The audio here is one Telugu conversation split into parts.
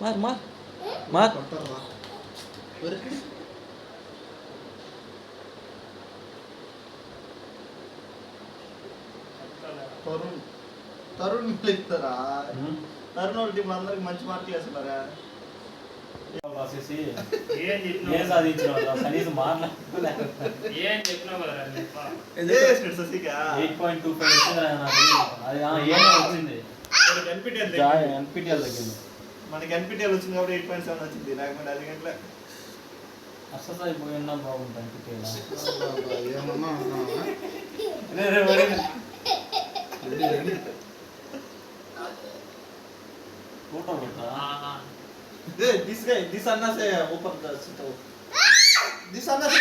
मार मार मार తరుణ్ తరుణ్ ఇస్తారా? తరుణ్ వాళ్ళ టీంలో అందరికి మంచి మార్కులు వేస్తున్నారా? రాసేసి ఏం సాధించినావు కనీసం మాట్లాడుకోలేదు. ఏం చెప్పినావు కదా 8.25 వచ్చింది. అది ఏమో వచ్చింది ఎన్పిటిఎల్ తగ్గింది. మనకి ఎన్పిటిఎల్ వచ్చింది కాబట్టి 8.7 వచ్చింది. లేకపోతే 10 గంటల అసలు అయిపోయి ఉన్నా బాగుంటుంది ఎన్పిటిఎల్. ఏమన్నా ఫోటో పెట్టా. दिस अन्ना से ऊपर दिस अन्ना से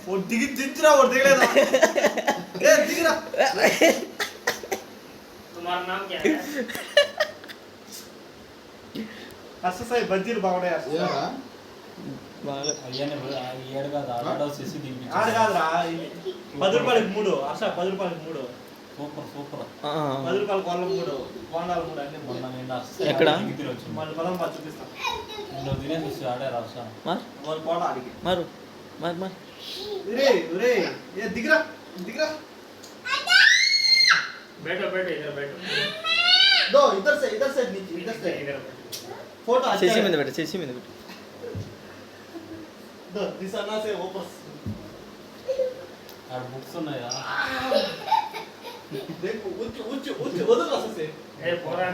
वो दिख रहा और देख लेना दिख रहा। तुम्हारा नाम क्या है? असं साहेब बंजीर बावडे असं బాగా అయ్యానే ఏడు కాదు ఆడ వచ్చేసి దింపించి ఆడ కాదురా 10 రూపాయలకు 3 అసలు 10 రూపాయలకు 3 సూపర్ సూపర్. 10 రూపాయలు కొల్లం 3 బోండాలు 3 అన్ని మొన్న నేను ఎక్కడ? వచ్చింది మళ్ళీ పదం పాటు చూపిస్తాం. నువ్వు తినేసి ఆడే రాసా. मार వాళ్ళు పోడా అడిగి मारो मार मार रे रे ये दिख रहा बैठो बैठो इधर बैठो दो इधर से नीचे इधर से इधर बैठो फोटो अच्छा చేసి है। మీద పెట్టు చేసి మీద పెట్టు दो दिस अन्ना से ऊपर ఆడ బుక్స్ ఉన్నాయా? देखो उच्च उच्च उच्च उधर से ए पोरा